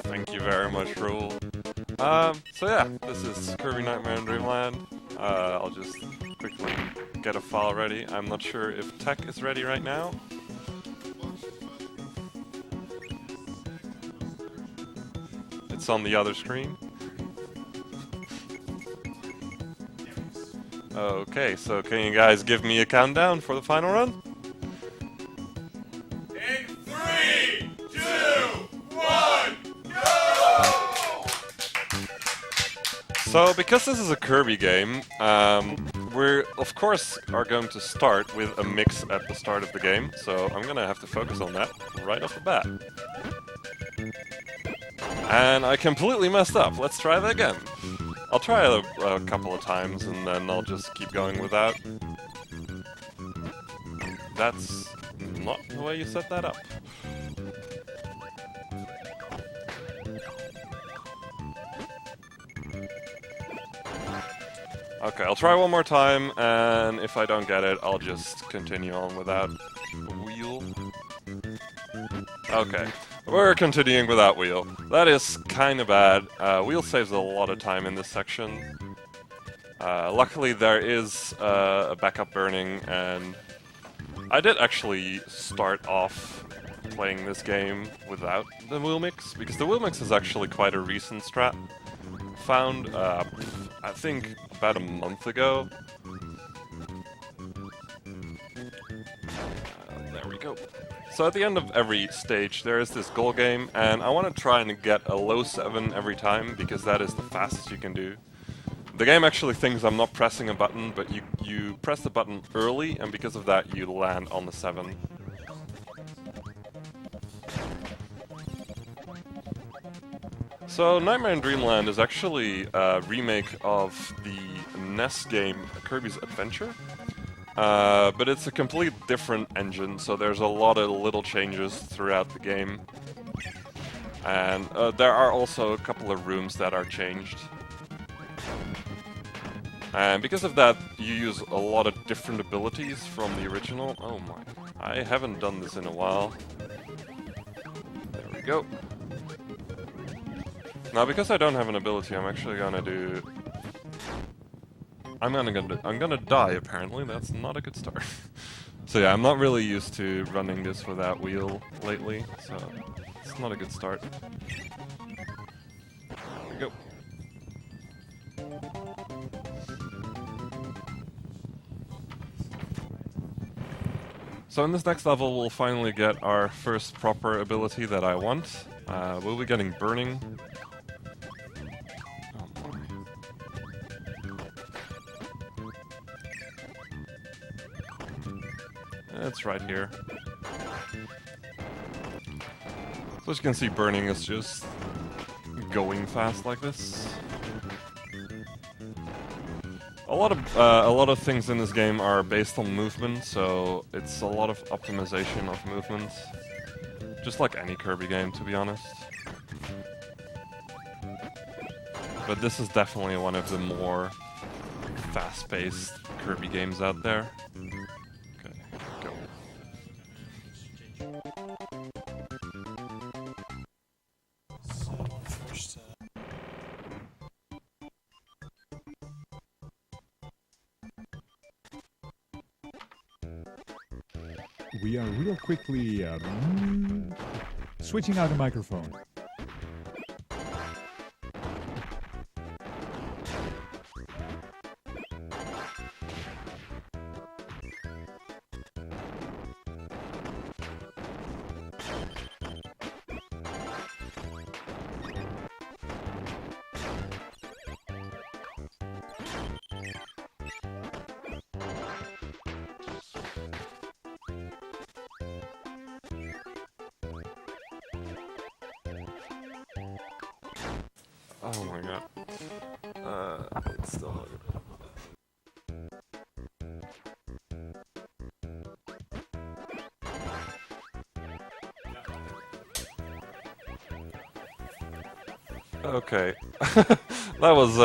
Thank you very much, Rule. So yeah, this is Kirby Nightmare in Dreamland. I'll just quickly get a file ready. I'm not sure if tech is ready right now. It's on the other screen. Okay, so can you guys give me a countdown for the final run? In 3, 2, 1, go! So, because this is a Kirby game, we of course are going to start with a mix at the start of the game, so I'm gonna have to focus on that right off the bat. And I completely messed up. Let's try that again. I'll try a couple of times and then I'll just keep going without. That's not the way you set that up. Okay, I'll try one more time, and if I don't get it, I'll just continue on without wheel. Okay, we're continuing without wheel. That is kind of bad. Wheel saves a lot of time in this section. Luckily there is a backup burning, and I did actually start off playing this game without the wheel mix, because the wheel mix is actually quite a recent strat. Found, I think, about a month ago. There we go. So at the end of every stage there is this goal game, and I want to try and get a low 7 every time, because that is the fastest you can do. The game actually thinks I'm not pressing a button, but you press the button early, and because of that you land on the 7. So Nightmare in Dreamland is actually a remake of the NES game Kirby's Adventure, but it's a complete different engine, so there's a lot of little changes throughout the game. And there are also a couple of rooms that are changed. And because of that, you use a lot of different abilities from the original. Oh my, I haven't done this in a while. There we go. Now, because I don't have an ability, I'm actually gonna do... I'm gonna die, apparently. That's not a good start. So yeah, I'm not really used to running this without wheel lately, so it's not a good start. There we go. So in this next level, we'll finally get our first proper ability that I want. We'll be getting Burning. It's right here. So as you can see, Burning is just going fast like this. A lot of things in this game are based on movement, so it's a lot of optimization of movement. Just like any Kirby game, to be honest. But this is definitely one of the more fast-paced Kirby games out there. Okay, go. We are real quickly switching out the microphone. Oh my god. It's still hard. Okay. That was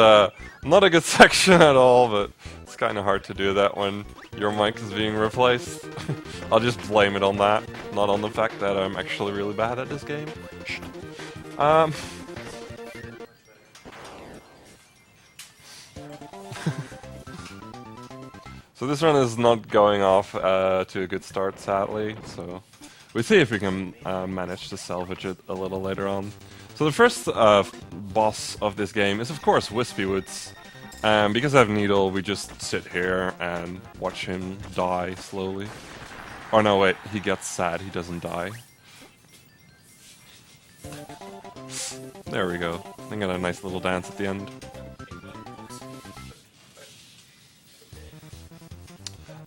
not a good section at all, but it's kind of hard to do that when your mic is being replaced. I'll just blame it on that. not on the fact that I'm actually really bad at this game. Um... So this run is not going off to a good start, sadly, so we'll see if we can manage to salvage it a little later on. So the first boss of this game is of course Wispy Woods. Because I have Needle, we just sit here and watch him die slowly. Oh no, wait, he gets sad, he doesn't die. There we go. I got a nice little dance at the end.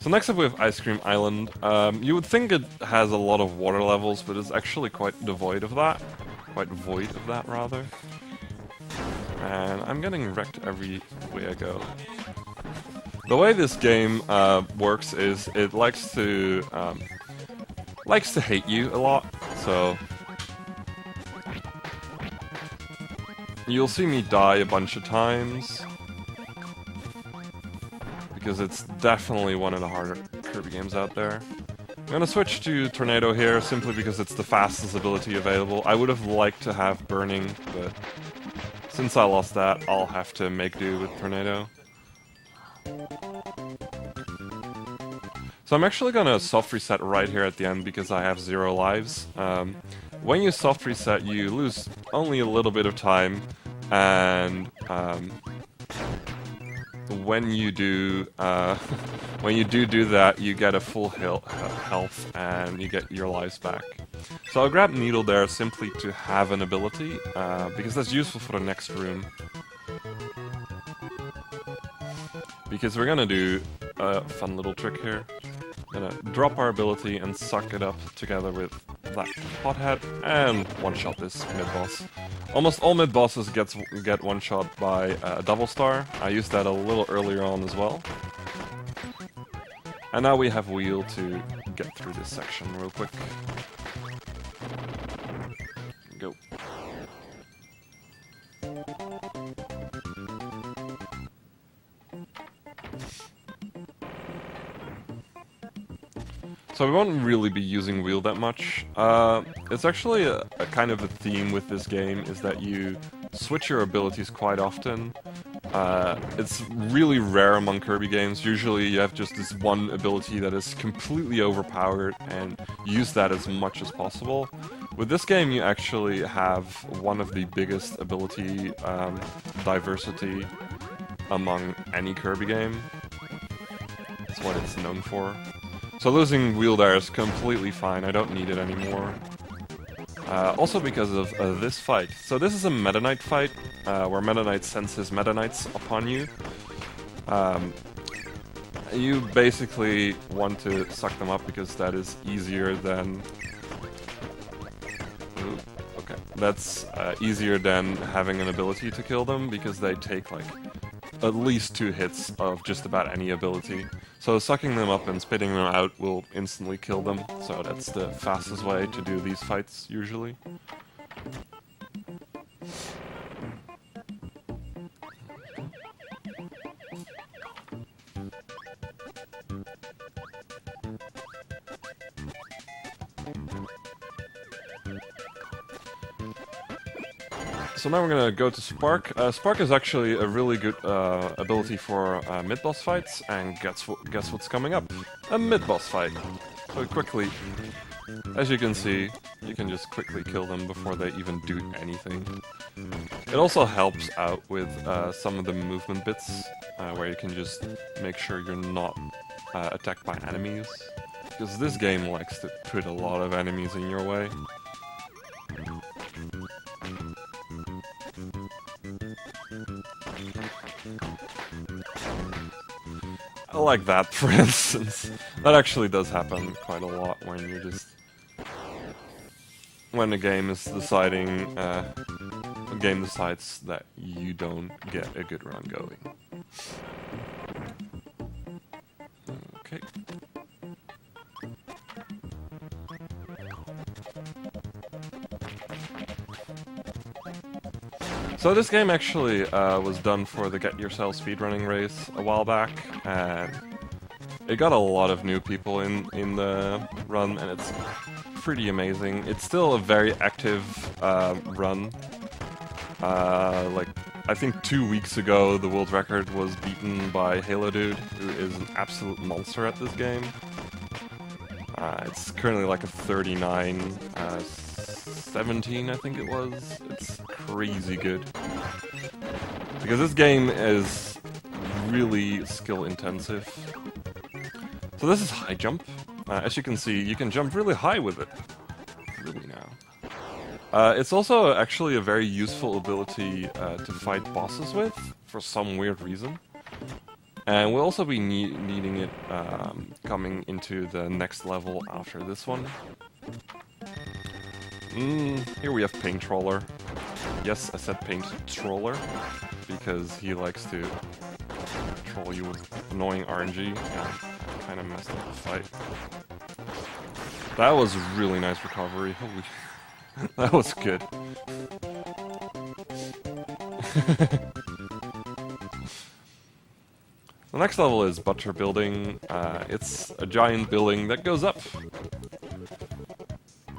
So next up we have Ice Cream Island. You would think it has a lot of water levels, but it's actually quite devoid of that. Quite void of that, rather. And I'm getting wrecked every way I go. The way this game works is it likes to hate you a lot. So you'll see me die a bunch of times, because it's definitely one of the harder Kirby games out there. I'm gonna switch to Tornado here, simply because it's the fastest ability available. I would have liked to have Burning, but since I lost that, I'll have to make do with Tornado. So I'm actually gonna soft reset right here at the end, because I have 0 lives. When you soft reset, you lose only a little bit of time, and when you do that, you get a full health and you get your lives back. So I'll grab Needle there simply to have an ability, because that's useful for the next room. Because we're gonna do a fun little trick here. Gonna drop our ability and suck it up together with that pothead and one-shot this mid-boss. Almost all mid-bosses get one-shot by a double star. I used that a little earlier on as well. And now we have Wheel to get through this section real quick. Go. So we won't really be using Wheel that much. It's actually a kind of a theme with this game, is that you switch your abilities quite often. It's really rare among Kirby games. Usually you have just this one ability that is completely overpowered and use that as much as possible. With this game you actually have one of the biggest ability diversity among any Kirby game. That's what it's known for. So losing Wheel there is completely fine, I don't need it anymore. Also because of this fight. So this is a Meta Knight fight, where Meta Knight sends his Meta Knights upon you. You basically want to suck them up because that is easier than... Ooh, okay. That's easier than having an ability to kill them, because they take like at least 2 hits of just about any ability. So sucking them up and spitting them out will instantly kill them, so that's the fastest way to do these fights usually. So now we're gonna go to Spark. Spark is actually a really good ability for mid-boss fights, and guess what's coming up? A mid-boss fight. So quickly, as you can see, you can just quickly kill them before they even do anything. It also helps out with some of the movement bits, where you can just make sure you're not attacked by enemies. Because this game likes to put a lot of enemies in your way. Like that, for instance. That actually does happen quite a lot when you're just... when the game is deciding... the game decides that you don't get a good run going. Okay. So this game actually was done for the Get Yourself speedrunning race a while back, and it got a lot of new people in the run, and it's pretty amazing. It's still a very active run. Like, I think 2 weeks ago the world record was beaten by Halo Dude, who is an absolute monster at this game. It's currently like a 39, 17 I think it was. It's crazy good. Because this game is really skill intensive. So this is high jump. As you can see, you can jump really high with it. Really now. It's also actually a very useful ability to fight bosses with, for some weird reason. And we'll also be needing it coming into the next level after this one. Here we have Paint Troller. Yes, I said Paint Troller, because he likes to troll you with annoying RNG and kind of messed up the fight. That was really nice recovery. Holy, that was good. The next level is Butter Building. It's a giant building that goes up.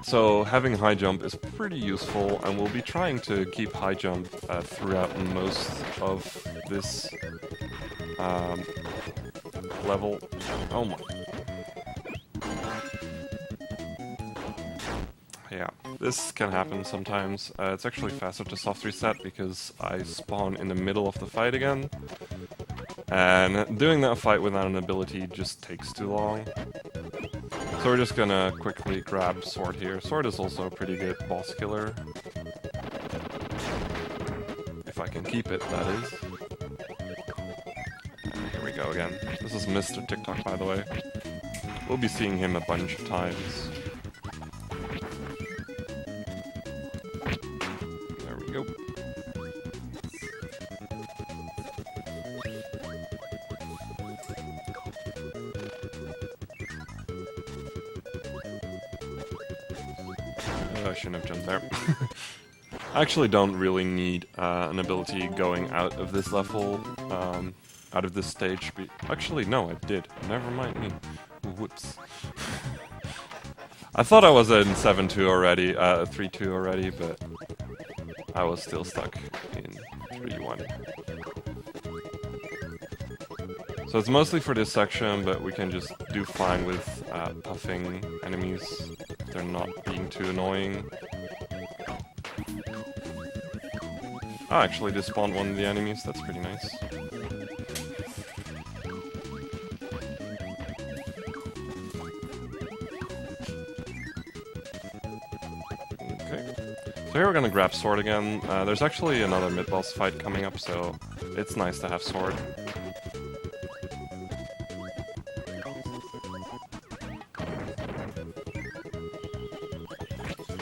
So having high jump is pretty useful, and we'll be trying to keep high jump throughout most of this level. Oh my. Yeah, this can happen sometimes. It's actually faster to soft reset because I spawn in the middle of the fight again. And doing that fight without an ability just takes too long. So we're just gonna quickly grab Sword here. Sword is also a pretty good boss killer. If I can keep it, that is. And here we go again. This is Mr. TikTok, by the way. We'll be seeing him a bunch of times. There we go. I shouldn't have jumped there. I actually don't really need an ability going out of this level, out of this stage. Actually, no, I did. Never mind me. Whoops. I thought I was in 7-2 already, 3-2 already, but I was still stuck in 3-1. So it's mostly for this section, but we can just do fine with puffing enemies if they're not being too annoying. Oh, actually just spawned one of the enemies, that's pretty nice. Okay. So here we're gonna grab Sword again. There's actually another mid-boss fight coming up, so it's nice to have Sword.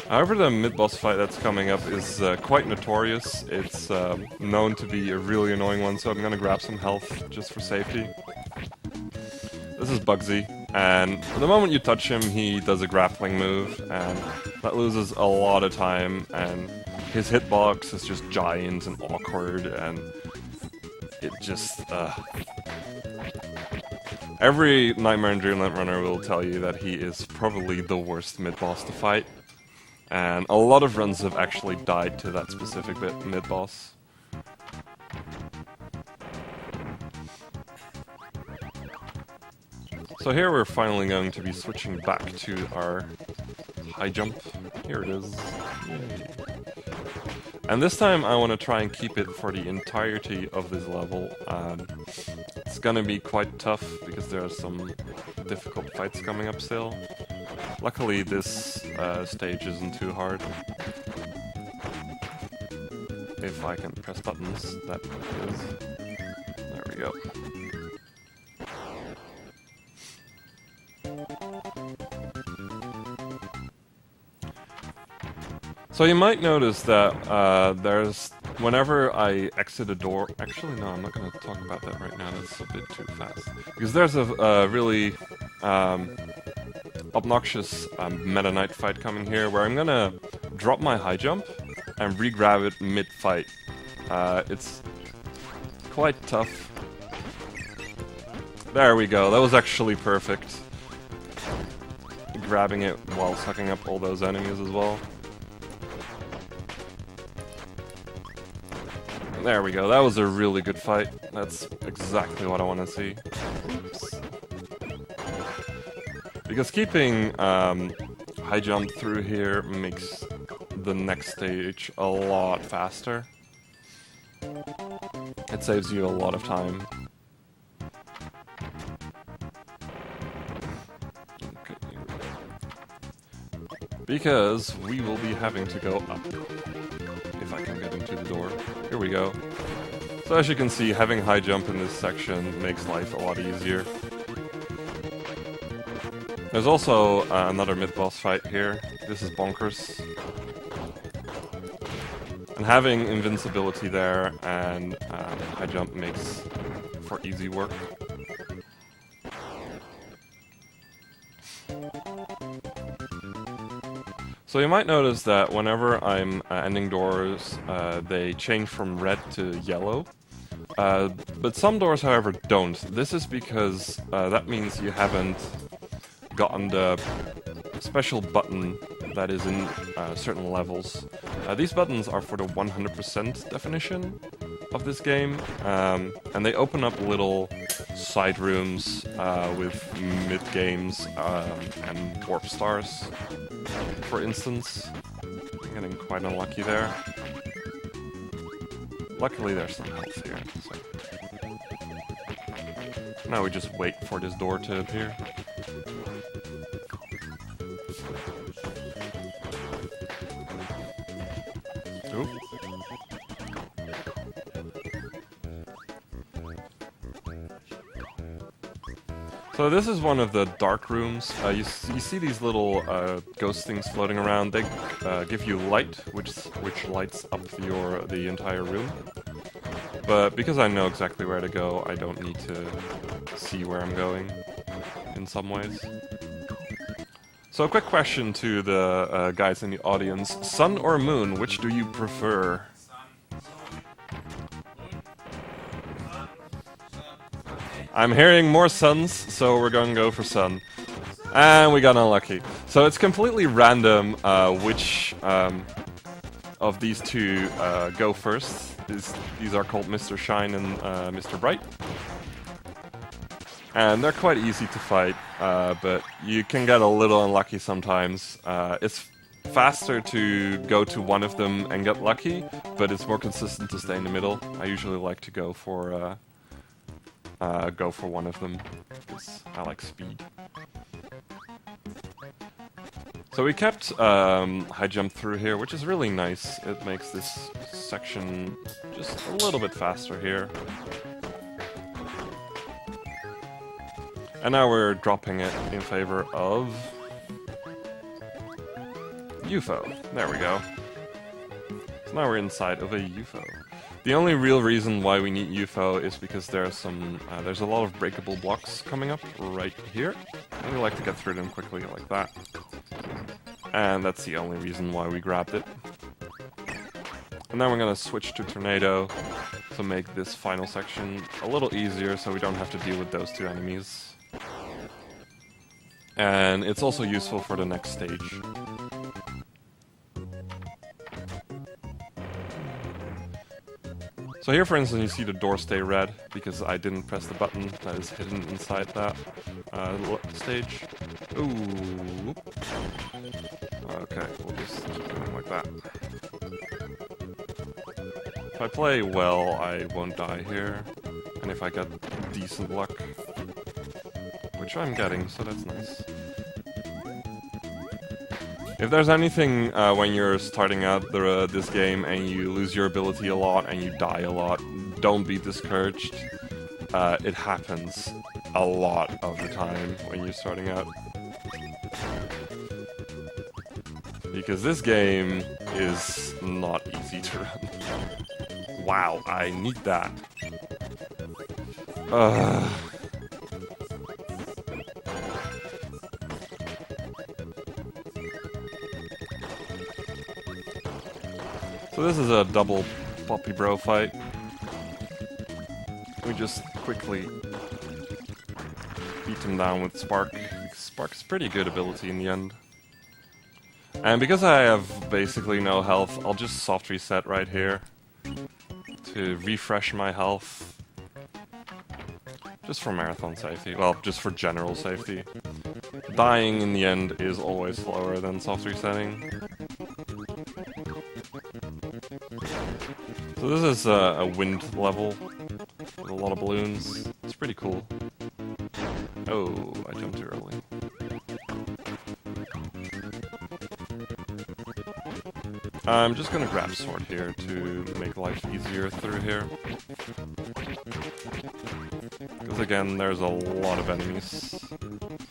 However, the mid-boss fight that's coming up is quite notorious. It's known to be a really annoying one, so I'm gonna grab some health just for safety. This is Bugsy, and the moment you touch him, he does a grappling move, and that loses a lot of time, and his hitbox is just giant and awkward, and it just... Every Nightmare and Dreamland runner will tell you that he is probably the worst mid-boss to fight. And a lot of runs have actually died to that specific mid-boss. So here we're finally going to be switching back to our high jump. Here it is. Yay. And this time I want to try and keep it for the entirety of this level. It's gonna be quite tough because there are some difficult fights coming up still. Luckily this stage isn't too hard. If I can press buttons, that is. There we go. So you might notice that there's, whenever I exit a door, actually no, I'm not going to talk about that right now, that's a bit too fast. Because there's a really obnoxious Meta Knight fight coming here, where I'm going to drop my high jump and re-grab it mid-fight. It's quite tough. There we go, that was actually perfect. grabbing it while sucking up all those enemies as well. There we go, that was a really good fight. That's exactly what I want to see. Oops. Because keeping high jump through here makes the next stage a lot faster. It saves you a lot of time. Okay, here we go. Because we will be having to go up. If I can get into the door. Here we go. So as you can see, having high jump in this section makes life a lot easier. There's also another mid-boss fight here. This is bonkers. And having invincibility there and high jump makes for easy work. So you might notice that whenever I'm ending doors, they change from red to yellow. But some doors, however, don't. This is because that means you haven't gotten the special button that is in certain levels. These buttons are for the 100% definition of this game, and they open up little side rooms with mid-games and warp stars, for instance. I'm getting quite unlucky there. Luckily there's some health here. So. Now we just wait for this door to appear. Oop. So this is one of the dark rooms. You see these little ghost things floating around. They give you light, which lights up the entire room. But because I know exactly where to go, I don't need to see where I'm going in some ways. So a quick question to the guys in the audience. Sun or moon, which do you prefer? I'm hearing more suns, so we're going to go for sun. And we got unlucky. So it's completely random which of these two go first. These are called Mr. Shine and Mr. Bright. And they're quite easy to fight, but you can get a little unlucky sometimes. It's faster to go to one of them and get lucky, but it's more consistent to stay in the middle. I usually like to go for one of them, because I like speed. So we kept high jump through here, which is really nice. It makes this section just a little bit faster here. And now we're dropping it in favor of UFO. There we go. So now we're inside of a UFO. The only real reason why we need UFO is because there's a lot of breakable blocks coming up right here, and we like to get through them quickly like that. And that's the only reason why we grabbed it. And then we're gonna switch to Tornado to make this final section a little easier, so we don't have to deal with those two enemies. And it's also useful for the next stage. So here, for instance, you see the door stay red because I didn't press the button that is hidden inside that stage. Ooh. Okay, we'll just keep going like that. If I play well, I won't die here. And if I get decent luck, which I'm getting, so that's nice. If there's anything when you're starting out this game and you lose your ability a lot and you die a lot, don't be discouraged. It happens a lot of the time when you're starting out. Because this game is not easy to run. Wow, I need that. So this is a double Poppy Bro fight. We just quickly beat him down with Spark. Spark is pretty good ability in the end. And because I have basically no health, I'll just soft reset right here to refresh my health. Just for marathon safety, well, just for general safety. Dying in the end is always slower than soft resetting. So this is a wind level with a lot of balloons. It's pretty cool. Oh, I jumped too early. I'm just gonna grab sword here to make life easier through here. Because again, there's a lot of enemies.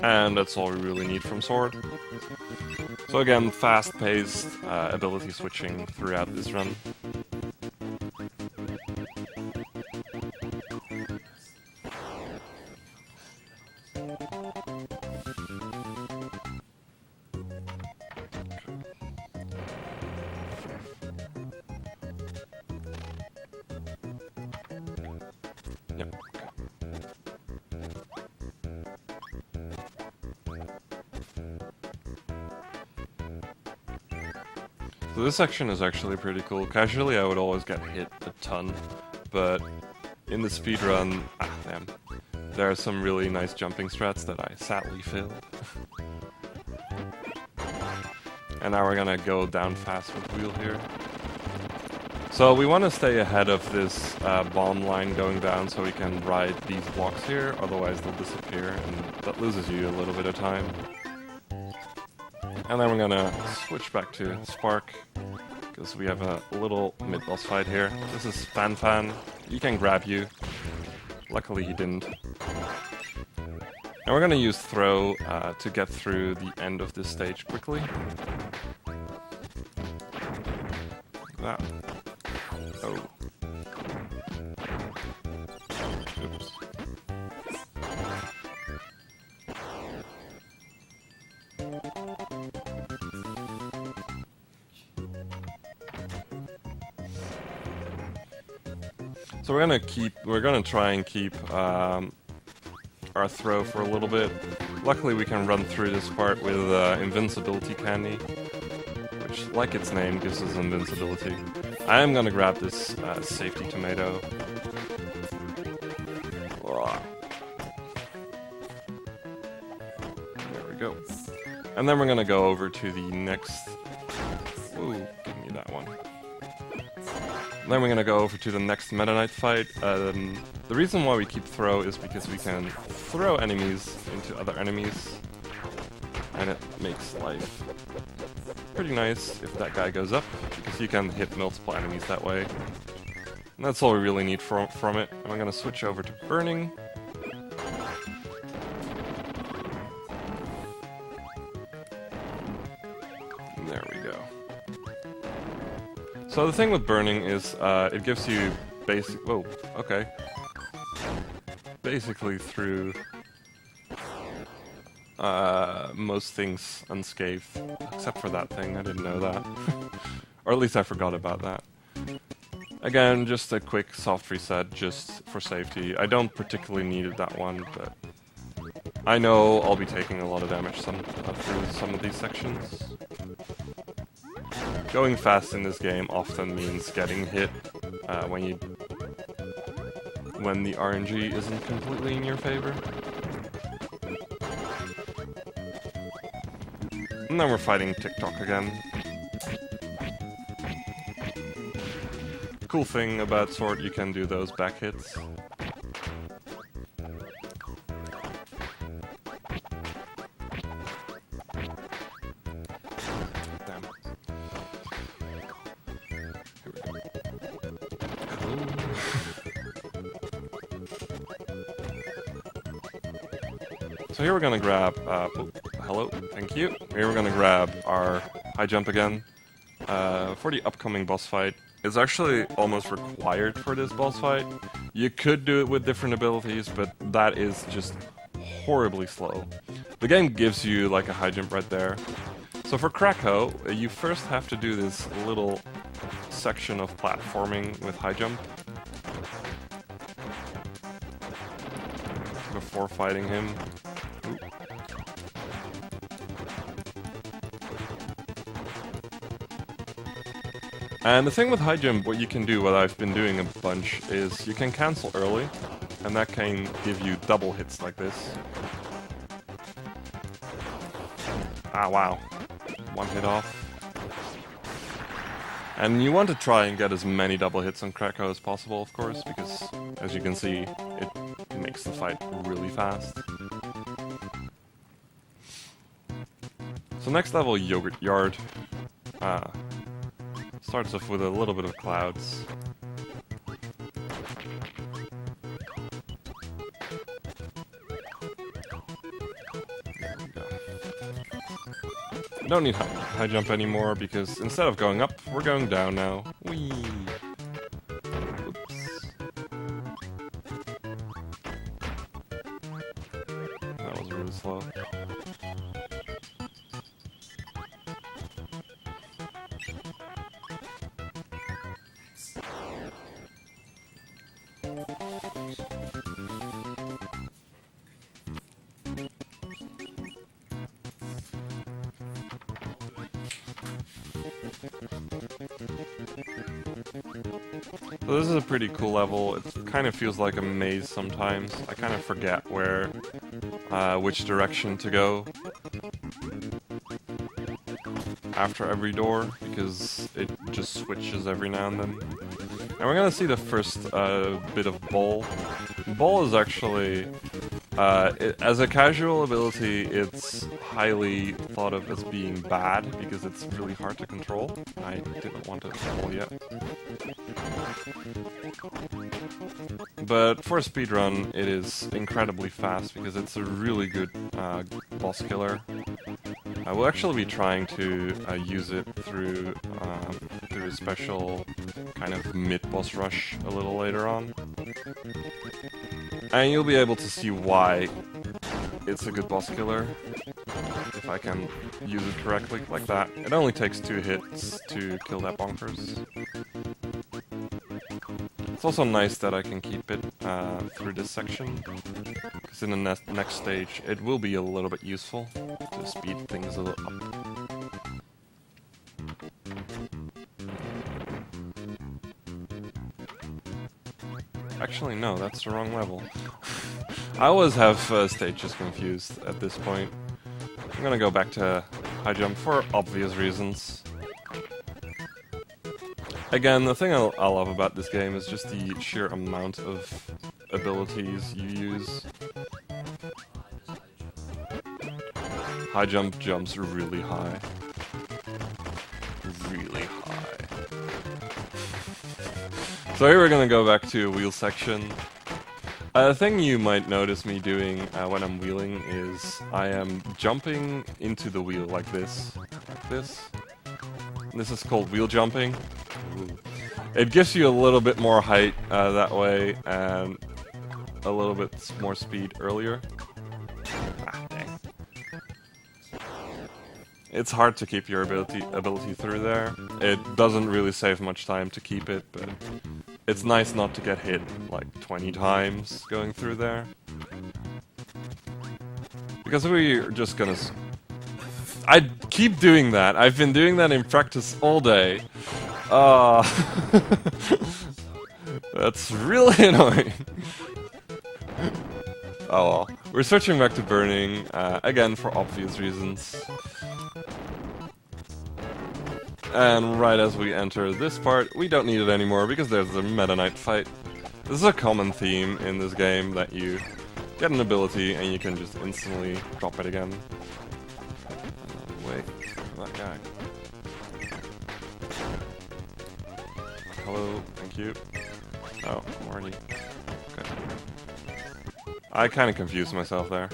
And that's all we really need from sword. So again, fast-paced ability switching throughout this run. Yep. So this section is actually pretty cool. Casually I would always get hit a ton, but in the speedrun, damn, there are some really nice jumping strats that I sadly failed. And now we're gonna go down fast with wheel here. So we want to stay ahead of this bomb line going down so we can ride these blocks here, otherwise they'll disappear and that loses you a little bit of time. And then we're gonna switch back to Spark, because we have a little mid-boss fight here. This is Fan Fan. He can grab you. Luckily he didn't. And we're gonna use Throw to get through the end of this stage quickly. Wow. Oh. Oops. So we're gonna try and keep our throw for a little bit. Luckily we can run through this part with invincibility candy, which, like its name, gives us invincibility. I am gonna grab this safety tomato. There we go. And then we're gonna go over to the next... Ooh, give me that one. Then we're gonna go over to the next Meta Knight fight. The reason why we keep throw is because we can throw enemies into other enemies, and it makes life pretty nice if that guy goes up, because you can hit multiple enemies that way. And that's all we really need from it. And I'm gonna switch over to burning. And there we go. So the thing with burning is it gives you whoa, okay. Basically through most things unscathed, except for that thing. I didn't know that. Or at least I forgot about that. Again, just a quick soft reset, just for safety. I don't particularly need that one, but I know I'll be taking a lot of damage through some of these sections. Going fast in this game often means getting hit when the RNG isn't completely in your favor. And then we're fighting TikTok again. Cool thing about Sword, you can do those back hits. Damn. Here we go. So here we're gonna grab, hello, thank you. Here we're gonna grab our high jump again. For the upcoming boss fight. It's actually almost required for this boss fight. You could do it with different abilities, but that is just horribly slow. The game gives you like a high jump right there. So for Krakow, you first have to do this little section of platforming with high jump before fighting him. Ooh. And the thing with high jump, what you can do, what I've been doing a bunch, is you can cancel early, and that can give you double hits like this. Ah, wow. One hit off. And you want to try and get as many double hits on Krakow as possible, of course, because, as you can see, it makes the fight really fast. So next level, Yogurt Yard. Starts off with a little bit of clouds. I don't need high jump anymore because instead of going up, we're going down now. Whee! Oops. That was really slow. So this is a pretty cool level. It kind of feels like a maze sometimes. I kind of forget which direction to go after every door, because it just switches every now and then. And we're gonna see the first bit of Bowl. Bowl is actually, as a casual ability, it's highly thought of as being bad, because it's really hard to control. I didn't want to Bowl yet. But for a speedrun, it is incredibly fast, because it's a really good boss killer. I will actually be trying to use it through a special kind of mid-boss rush a little later on. And you'll be able to see why it's a good boss killer, if I can use it correctly, like that. It only takes 2 hits to kill that bonkers. It's also nice that I can keep it through this section, because in the next stage it will be a little bit useful to speed things a little up. Actually, no, that's the wrong level. I always have stages confused at this point. I'm gonna go back to high jump for obvious reasons. Again, the thing I love about this game is just the sheer amount of abilities you use. High jump jumps really high. Really high. So here we're gonna go back to wheel section. The thing you might notice me doing when I'm wheeling is I am jumping into the wheel like this. Like this. This is called wheel jumping. It gives you a little bit more height that way and a little bit more speed earlier. Ah, dang. It's hard to keep your ability through there. It doesn't really save much time to keep it, but it's nice not to get hit like 20 times going through there. Because we're just gonna... I keep doing that. I've been doing that in practice all day. That's really annoying. Oh well. We're switching back to burning, again for obvious reasons. And right as we enter this part, we don't need it anymore because there's the Meta Knight fight. This is a common theme in this game, that you get an ability and you can just instantly drop it again. Wait, that guy. Hello, thank you. Oh, morning. Okay. I kind of confused myself there.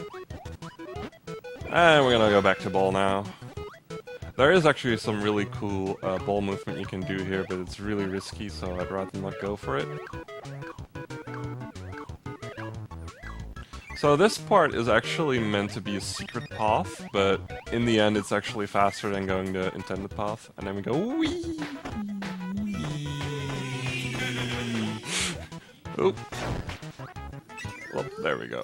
And we're gonna go back to ball now. There is actually some really cool ball movement you can do here, but it's really risky, so I'd rather not go for it. So this part is actually meant to be a secret path, but in the end it's actually faster than going the intended path. And then we go whee! Oop. Well, there we go.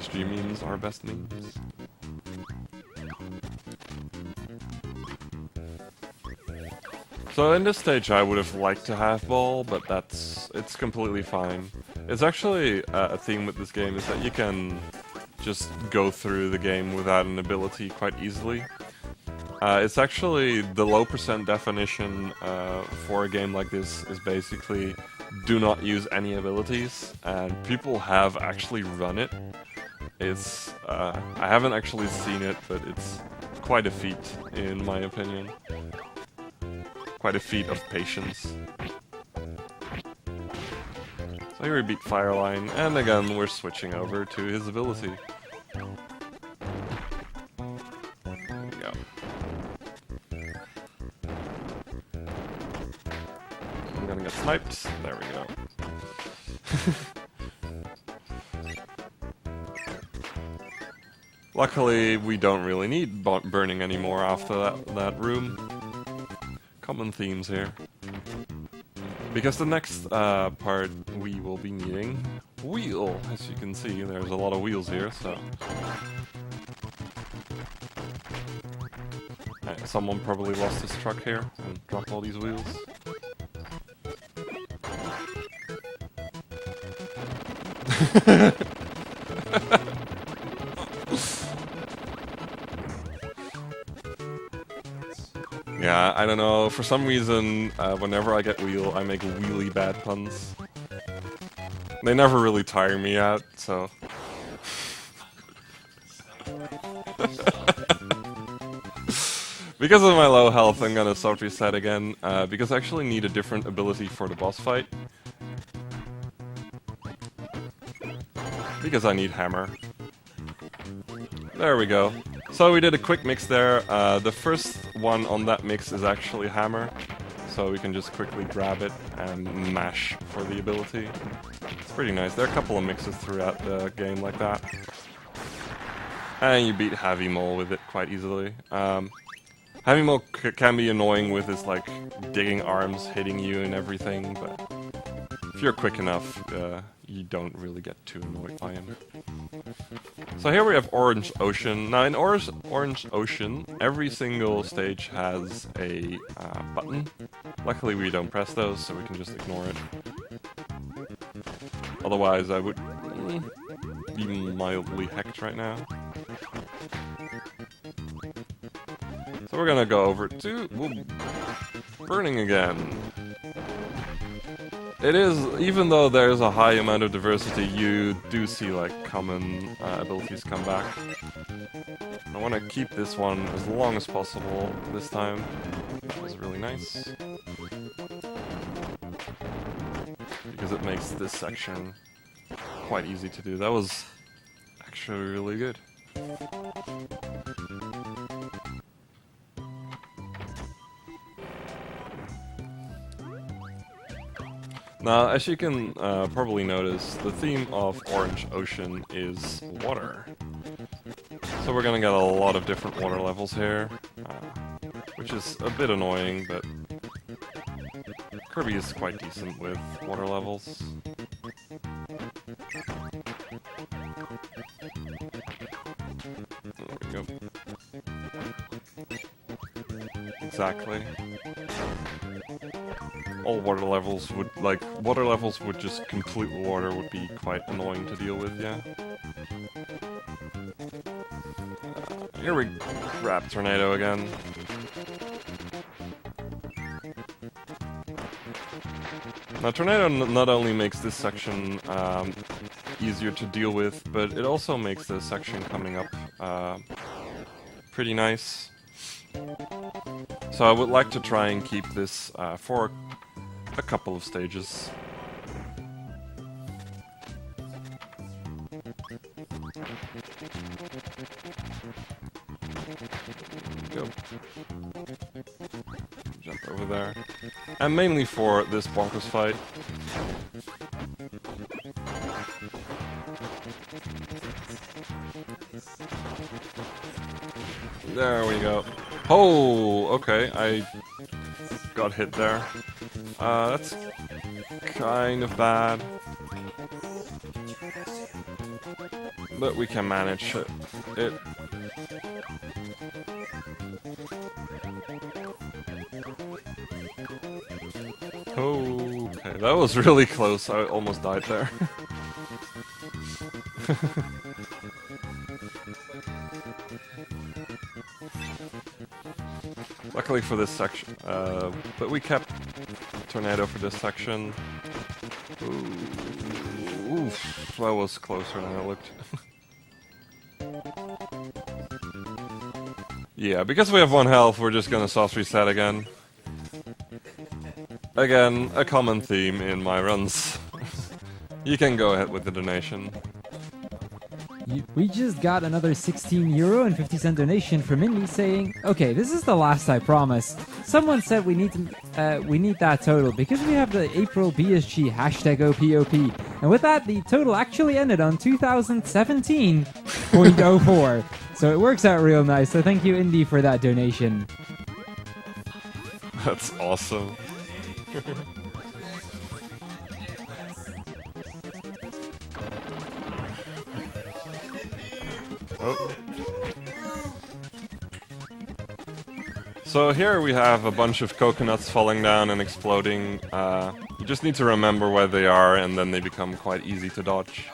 BSG memes are best memes. So in this stage I would have liked to have ball, but it's completely fine. It's actually a theme with this game is that you can just go through the game without an ability quite easily. It's actually the low percent definition for a game like this is basically do not use any abilities, and people have actually run it. It's I haven't actually seen it, but it's quite a feat in my opinion. Quite a feat of patience. So here we beat Fireline, and again we're switching over to his ability. There we go. I'm gonna get sniped. There we go. Luckily, we don't really need burning anymore after that room. Common themes here. Because the next part we will be needing wheel. As you can see, there's a lot of wheels here, so... someone probably lost his truck here and dropped all these wheels. Yeah, I don't know, for some reason, whenever I get wheel, I make really bad puns. They never really tire me out, so... Because of my low health, I'm gonna soft reset again, because I actually need a different ability for the boss fight. Because I need hammer. There we go. So we did a quick mix there. The first one on that mix is actually hammer, so we can just quickly grab it and mash for the ability. It's pretty nice. There are a couple of mixes throughout the game like that. And you beat Heavy Mole with it quite easily. Heavy Mole can be annoying with his like digging arms hitting you and everything, but if you're quick enough, you don't really get too annoyed by him. So here we have Orange Ocean. Now in Orange Ocean, every single stage has a button. Luckily we don't press those, so we can just ignore it. Otherwise I would be mildly hecked right now. So we're gonna go over to burning again. It is, even though there's a high amount of diversity, you do see like common abilities come back. I want to keep this one as long as possible this time, which is really nice. Because it makes this section quite easy to do. That was actually really good. Now, as you can probably notice, the theme of Orange Ocean is water. So we're gonna get a lot of different water levels here, which is a bit annoying, but Kirby is quite decent with water levels. There we go. Exactly. All water levels would just complete water would be quite annoying to deal with, yeah. Here we grab Tornado again. Now Tornado not only makes this section easier to deal with, but it also makes the section coming up pretty nice. So I would like to try and keep this for a couple of stages. Go. Jump over there. And mainly for this bonkers fight. There we go. Oh, okay, I got hit there. That's kind of bad. but we can manage it. Okay, that was really close. I almost died there. Luckily for this section, but we kept tornado for this section. Oof, that was closer than it looked. Yeah, because we have 1 health, we're just gonna soft reset again. Again, a common theme in my runs. You can go ahead with the donation. We just got another €16.50 donation from Indy saying, "Okay, this is the last I promise. Someone said we need that total because we have the April BSG #OPOP, and with that, the total actually ended on 2017.04. So it works out real nice. So thank you, Indy, for that donation." That's awesome. Oh. So here we have a bunch of coconuts falling down and exploding. You just need to remember where they are, and then they become quite easy to dodge.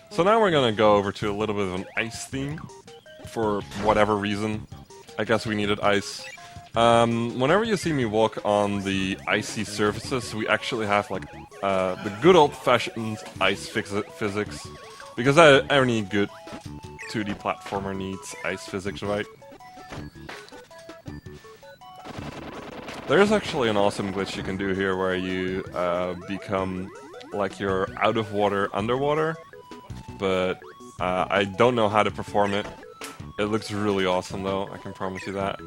So now we're gonna go over to a little bit of an ice theme, for whatever reason. I guess we needed ice. Whenever you see me walk on the icy surfaces, we actually have like the good old-fashioned ice physics, because any good 2D platformer needs ice physics, right? There's actually an awesome glitch you can do here where you become like you're out of water underwater, but I don't know how to perform it. It looks really awesome though, I can promise you that.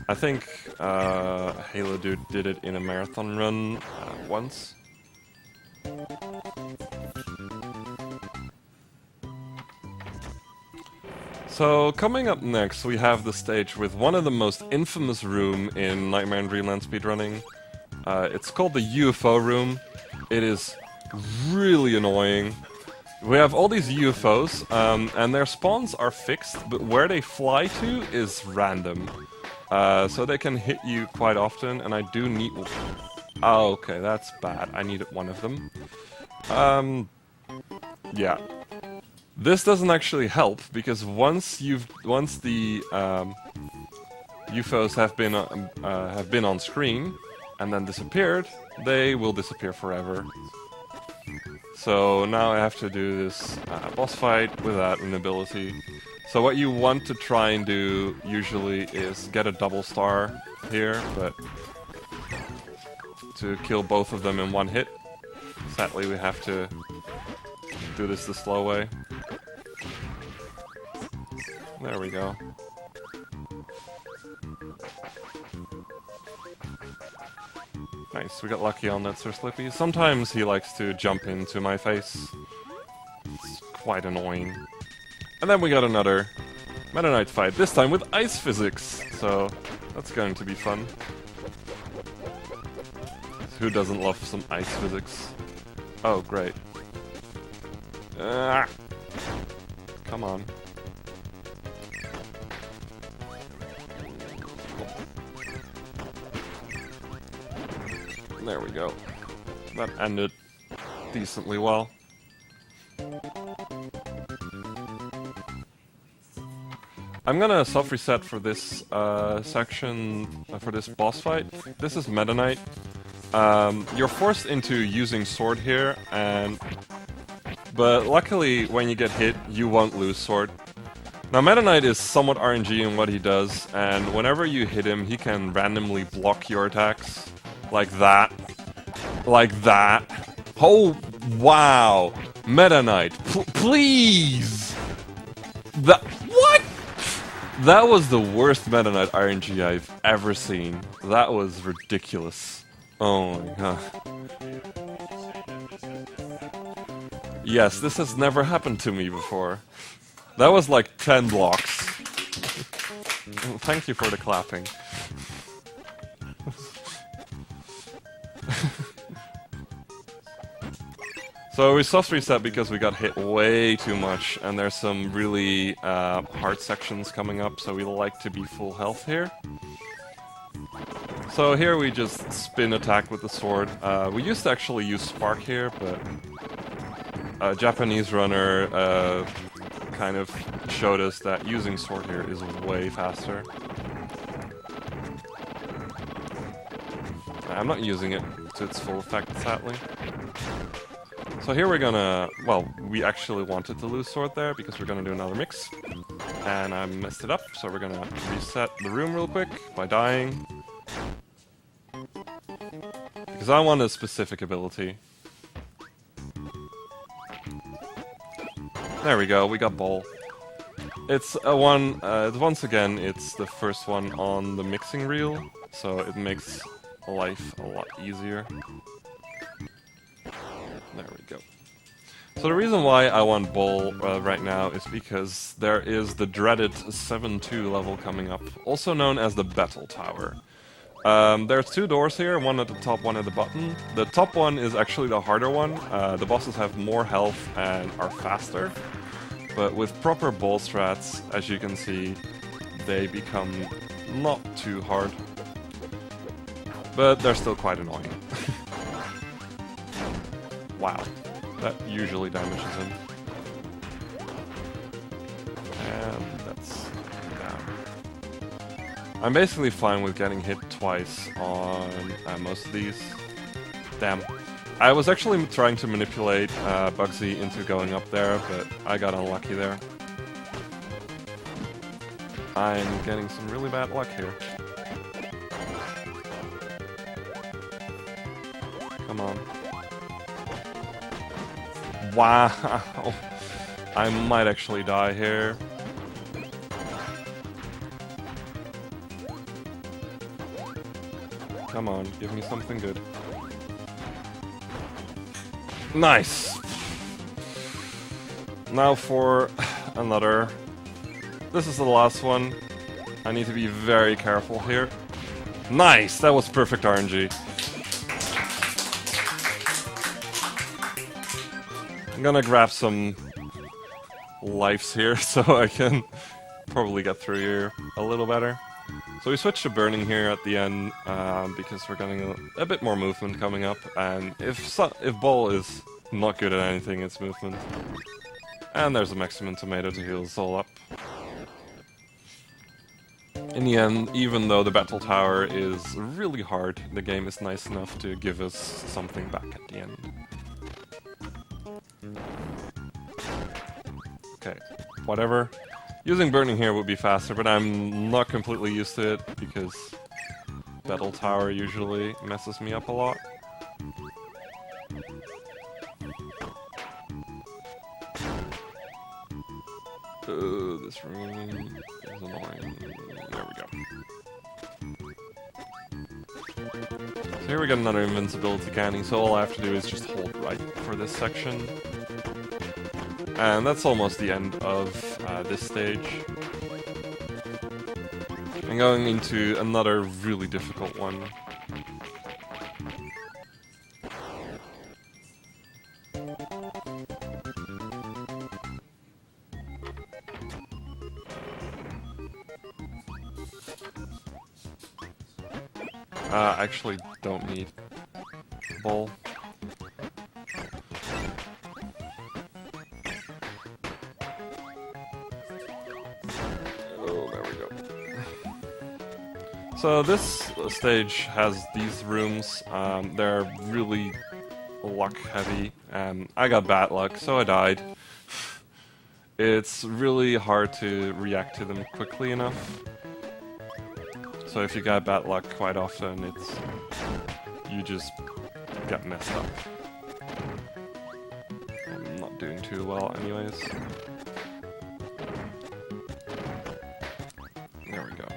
I think Halo Dude did it in a marathon run once. So, coming up next, we have the stage with one of the most infamous room in Nightmare and Dreamland speedrunning. It's called the UFO room. It is really annoying. We have all these UFOs, and their spawns are fixed, but where they fly to is random. So they can hit you quite often, and I do need... Oh, okay, that's bad. I needed one of them. Yeah. This doesn't actually help, because once the UFOs have been on screen and then disappeared, they will disappear forever. So now I have to do this boss fight without an ability. So what you want to try and do usually is get a double star here, but to kill both of them in one hit. Sadly, we have to do this the slow way. There we go. Nice, we got lucky on that Sir Slippy. Sometimes he likes to jump into my face. It's quite annoying. And then we got another Meta Knight fight, this time with ice physics. So, that's going to be fun. Who doesn't love some ice physics? Oh, great. Come on. There we go. That ended decently well. I'm gonna self-reset for this section, for this boss fight. This is Meta Knight. You're forced into using sword here, but luckily when you get hit, you won't lose sword. Now Meta Knight is somewhat RNG in what he does, and whenever you hit him, he can randomly block your attacks. Like that. Like that. Oh, wow. Meta Knight, please! What? That was the worst Meta Knight RNG I've ever seen. That was ridiculous. Oh my god. Yes, this has never happened to me before. That was like 10 blocks. Thank you for the clapping. So we soft reset because we got hit way too much, and there's some really hard sections coming up, so we like to be full health here. So here we just spin attack with the sword. We used to actually use Spark here, but a Japanese runner kind of showed us that using sword here is way faster. I'm not using it to its full effect, sadly. So here we're gonna, well, we actually wanted to lose sword there because we're gonna do another mix. And I messed it up, so we're gonna reset the room real quick by dying. Because I want a specific ability. There we go, we got Bowl. It's a one, once again, it's the first one on the mixing reel, so it makes life a lot easier. There we go. So the reason why I want Bowl right now is because there is the dreaded 7-2 level coming up, also known as the Battle Tower. There's two doors here, one at the top, one at the bottom. The top one is actually the harder one. The bosses have more health and are faster. But with proper Bowl strats, as you can see, they become not too hard. But they're still quite annoying. Wow, that usually damages him. And that's down. I'm basically fine with getting hit twice on most of these. Damn. I was actually trying to manipulate Bugsy into going up there, but I got unlucky there. I'm getting some really bad luck here. Come on. Wow! I might actually die here. Come on, give me something good. Nice! Now for another. This is the last one. I need to be very careful here. Nice! That was perfect RNG. I'm gonna grab some lives here so I can probably get through here a little better. So we switched to burning here at the end because we're getting a bit more movement coming up, and if Bowl is not good at anything, it's movement. And there's a maximum tomato to heal us all up. In the end, even though the Battle Tower is really hard, the game is nice enough to give us something back at the end. Okay, whatever. Using burning here would be faster, but I'm not completely used to it because Battle Tower usually messes me up a lot. This room is annoying. There we go. So here we got another invincibility canning, so all I have to do is just hold right for this section. And that's almost the end of this stage. I'm going into another really difficult one. I actually don't need Bowl. So this stage has these rooms. They're really luck heavy. I got bad luck, so I died. It's really hard to react to them quickly enough. So if you got bad luck quite often, you just get messed up. I'm not doing too well anyways. There we go.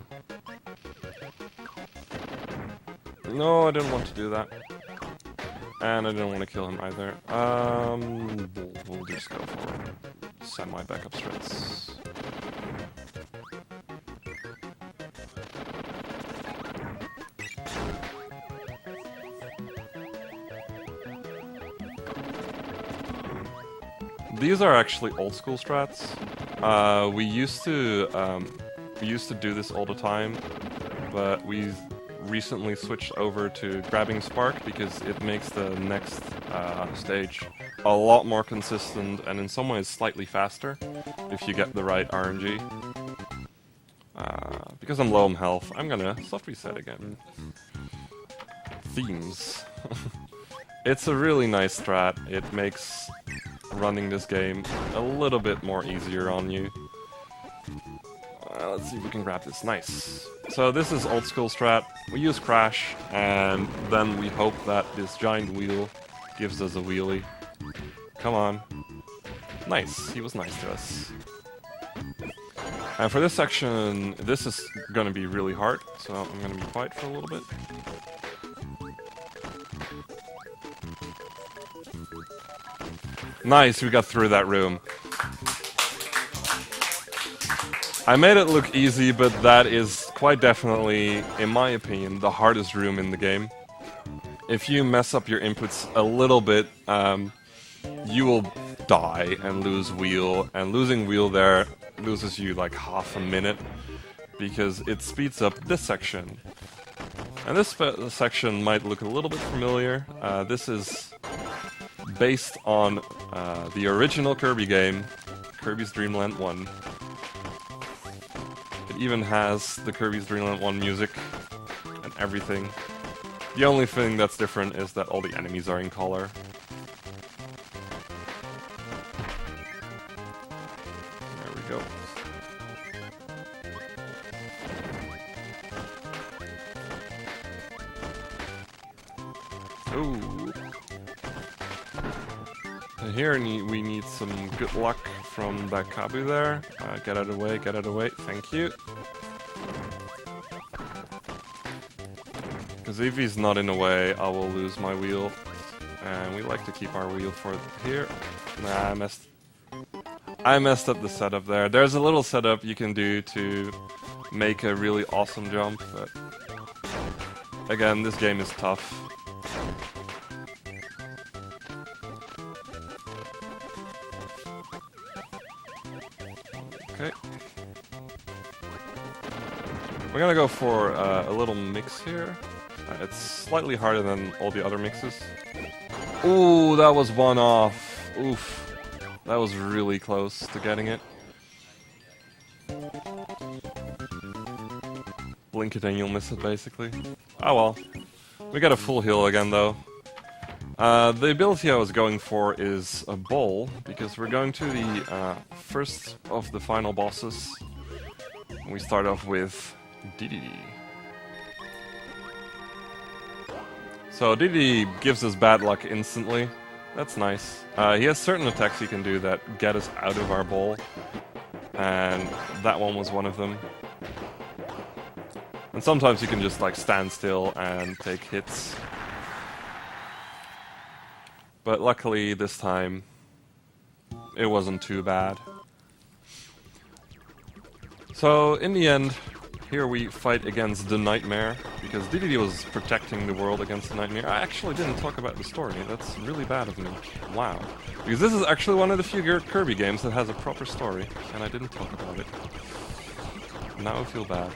No, I didn't want to do that. And I didn't want to kill him either. just go for semi-backup strats. These are actually old school strats. We used to do this all the time, but we recently switched over to grabbing Spark because it makes the next stage a lot more consistent and in some ways slightly faster if you get the right RNG. Because I'm low on health, I'm gonna soft reset again. Themes. It's a really nice strat. It makes running this game a little bit more easier on you. Let's see if we can grab this. Nice. So this is old school strat. We use crash, and then we hope that this giant wheel gives us a wheelie. Come on. Nice. He was nice to us. And for this section, this is gonna be really hard, so I'm gonna be quiet for a little bit. Nice, we got through that room. I made it look easy, but that is quite definitely, in my opinion, the hardest room in the game. If you mess up your inputs a little bit, you will die and lose wheel, and losing wheel there loses you like half a minute, because it speeds up this section. And this section might look a little bit familiar. This is based on the original Kirby game, Kirby's Dream Land 1. It even has the Kirby's Dream Land 1 music and everything. The only thing that's different is that all the enemies are in color. There we go. Ooh. Here we need some good luck from that Kabu there. Get out of the way, get out of the way, thank you. Because if he's not in the way, I will lose my wheel. And we like to keep our wheel for here. Nah, I messed up the setup there. There's a little setup you can do to make a really awesome jump, but again, this game is tough. Okay. We're gonna go for a little mix here. It's slightly harder than all the other mixes. Ooh, that was one off. Oof. That was really close to getting it. Blink it and you'll miss it, basically. Oh well. We got a full heal again, though. The ability I was going for is a bowl, because we're going to the first of the final bosses. We start off with DDD. So DDD gives us bad luck instantly. That's nice. He has certain attacks he can do that get us out of our bowl, and that one was one of them. And sometimes you can just like stand still and take hits. But luckily this time it wasn't too bad. So in the end, here we fight against the Nightmare, because DDD was protecting the world against the Nightmare. I actually didn't talk about the story. That's really bad of me. Wow. Because this is actually one of the few Kirby games that has a proper story, and I didn't talk about it. Now I feel bad.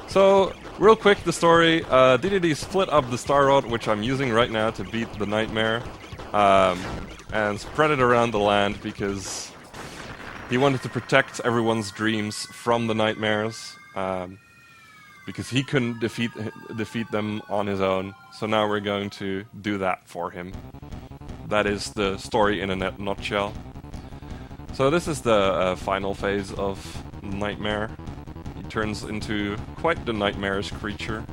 So, real quick, the story. DDD split up the Star Rod, which I'm using right now to beat the Nightmare, and spread it around the land because he wanted to protect everyone's dreams from the nightmares, because he couldn't defeat them on his own. So now we're going to do that for him. That is the story in a nutshell. So this is the final phase of Nightmare. He turns into quite the nightmarish creature.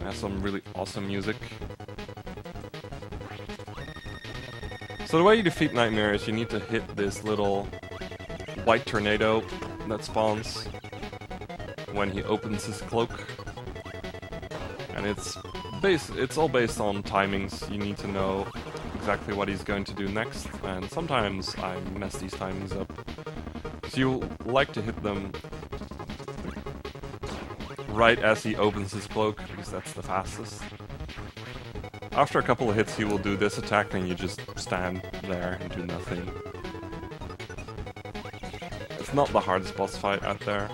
Has some really awesome music. So the way you defeat Nightmare is you need to hit this little white tornado that spawns when he opens his cloak. And it's all based on timings. You need to know exactly what he's going to do next, and sometimes I mess these timings up. So you like to hit them right as he opens his cloak, because that's the fastest. After a couple of hits he will do this attack, and you just stand there and do nothing. It's not the hardest boss fight out there.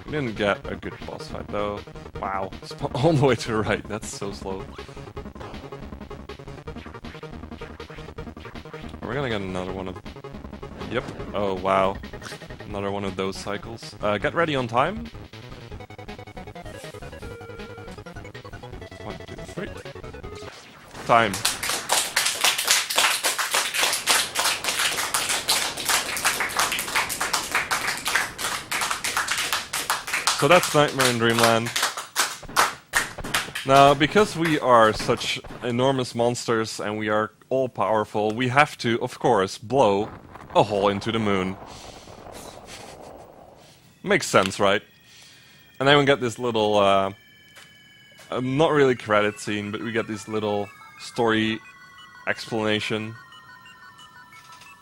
We didn't get a good boss fight though. Wow, it's all the way to the right, that's so slow. We're gonna get another one of... Yep, oh wow. Another one of those cycles. Get ready on time. 1, 2, 3. Time. So that's Nightmare in Dreamland. Now, because we are such enormous monsters and we are all powerful, we have to, of course, blow a hole into the moon. Makes sense, right? And then we get this little, not really credit scene, but we get this little story explanation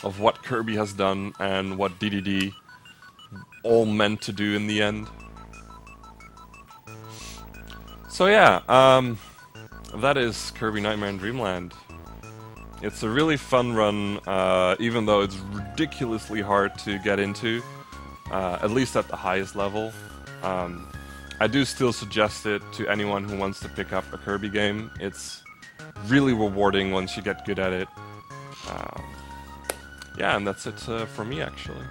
of what Kirby has done and what DDD all meant to do in the end. So yeah, that is Kirby Nightmare in Dreamland. It's a really fun run, even though it's ridiculously hard to get into, at least at the highest level. I do still suggest it to anyone who wants to pick up a Kirby game. It's really rewarding once you get good at it. Yeah, and that's it for me actually.